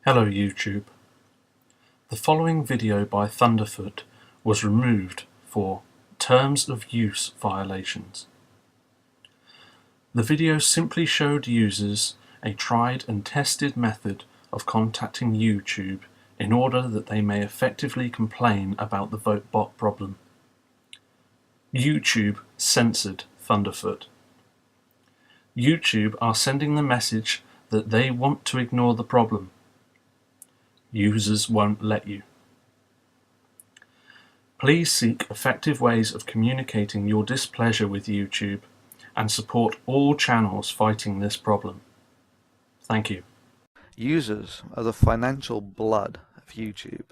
Hello YouTube. The following video by Thunderf00t was removed for terms of use violations. The video simply showed users a tried and tested method of contacting YouTube in order that they may effectively complain about the VoteBot problem. YouTube censored Thunderf00t. YouTube are sending the message that they want to ignore the problem. Users won't let you. Please seek effective ways of communicating your displeasure with YouTube and support all channels fighting this problem. Thank you. Users are the financial blood of YouTube.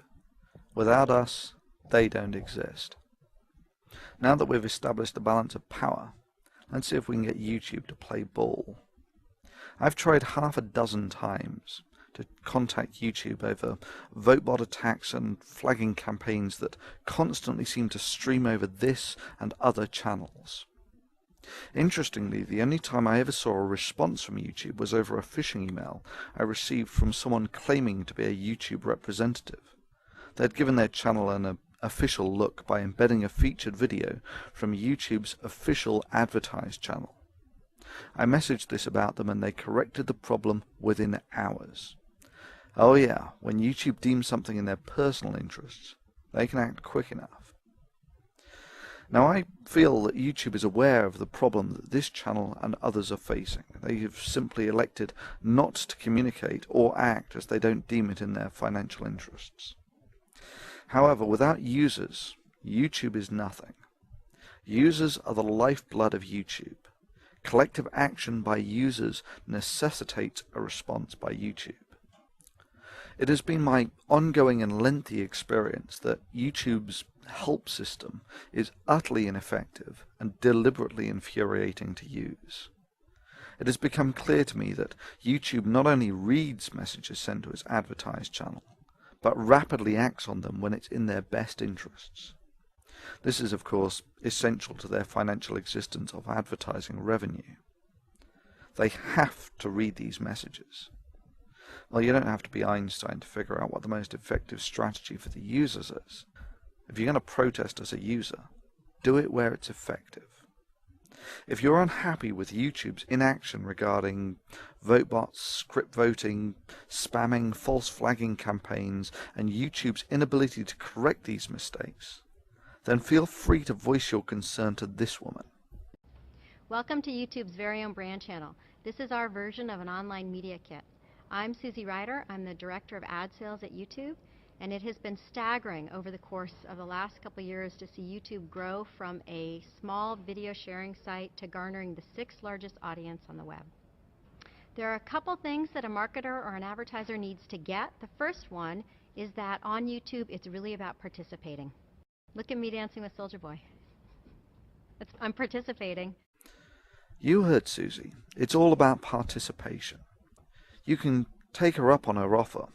Without us, they don't exist. Now that we've established a balance of power, let's see if we can get YouTube to play ball. I've tried half a dozen times to contact YouTube over VoteBot attacks and flagging campaigns that constantly seem to stream over this and other channels. Interestingly, the only time I ever saw a response from YouTube was over a phishing email I received from someone claiming to be a YouTube representative. They'd given their channel an official look by embedding a featured video from YouTube's official advertised channel. I messaged this about them and they corrected the problem within hours. Oh yeah, when YouTube deems something in their personal interests, they can act quick enough. Now I feel that YouTube is aware of the problem that this channel and others are facing. They have simply elected not to communicate or act as they don't deem it in their financial interests. However, without users, YouTube is nothing. Users are the lifeblood of YouTube. Collective action by users necessitates a response by YouTube. It has been my ongoing and lengthy experience that YouTube's help system is utterly ineffective and deliberately infuriating to use. It has become clear to me that YouTube not only reads messages sent to its advertised channel, but rapidly acts on them when it's in their best interests. This is, of course, essential to their financial existence of advertising revenue. They have to read these messages. Well, you don't have to be Einstein to figure out what the most effective strategy for the users is. If you're going to protest as a user, do it where it's effective. If you're unhappy with YouTube's inaction regarding VoteBots, script voting, spamming, false flagging campaigns, and YouTube's inability to correct these mistakes, then feel free to voice your concern to this woman. Welcome to YouTube's very own brand channel. This is our version of an online media kit. I'm Susie Ryder. I'm the Director of Ad Sales at YouTube, and it has been staggering over the course of the last couple of years to see YouTube grow from a small video sharing site to garnering the 6th largest audience on the web. There are a couple things that a marketer or an advertiser needs to get. The first one is that on YouTube it's really about participating. Look at me dancing with Soldier Boy. I'm participating. You heard Susie. It's all about participation. You can take her up on her offer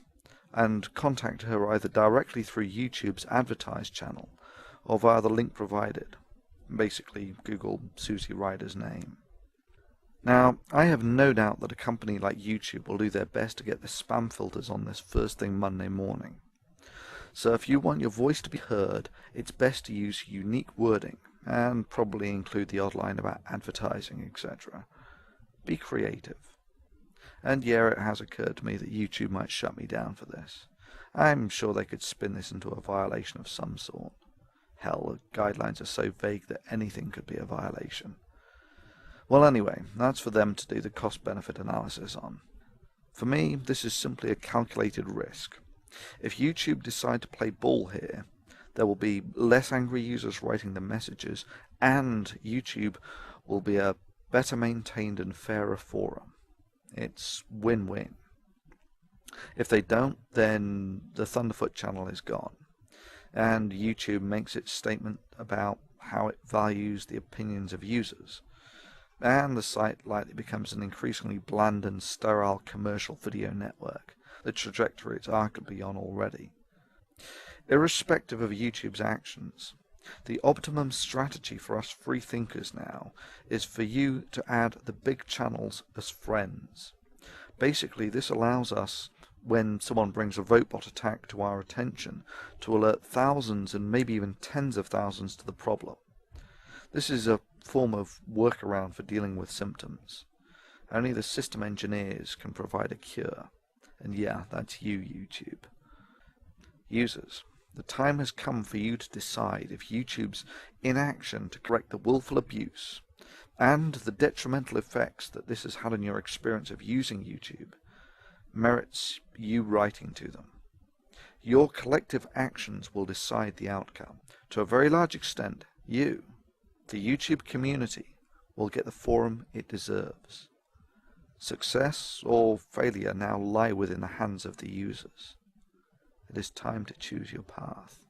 and contact her either directly through YouTube's advertised channel or via the link provided. Basically, Google Susie Ryder's name. Now, I have no doubt that a company like YouTube will do their best to get the spam filters on this first thing Monday morning. So if you want your voice to be heard, it's best to use unique wording and probably include the odd line about advertising, etc. Be creative. And yeah, it has occurred to me that YouTube might shut me down for this. I'm sure they could spin this into a violation of some sort. Hell, the guidelines are so vague that anything could be a violation. Well anyway, that's for them to do the cost-benefit analysis on. For me, this is simply a calculated risk. If YouTube decide to play ball here, there will be less angry users writing the messages, and YouTube will be a better maintained and fairer forum. It's win-win. If they don't, then the Thunderf00t channel is gone, and YouTube makes its statement about how it values the opinions of users, and the site likely becomes an increasingly bland and sterile commercial video network, the trajectory it's arguably on already. Irrespective of YouTube's actions, the optimum strategy for us free thinkers now is for you to add the big channels as friends. Basically, this allows us, when someone brings a robot attack to our attention to alert thousands and maybe even tens of thousands to the problem. This is a form of workaround for dealing with symptoms. Only the system engineers can provide a cure. And yeah, that's you, YouTube. Users, the time has come for you to decide if YouTube's inaction to correct the willful abuse and the detrimental effects that this has had on your experience of using YouTube merits you writing to them. Your collective actions will decide the outcome. To a very large extent, you, the YouTube community, will get the forum it deserves. Success or failure now lie within the hands of the users. It is time to choose your path.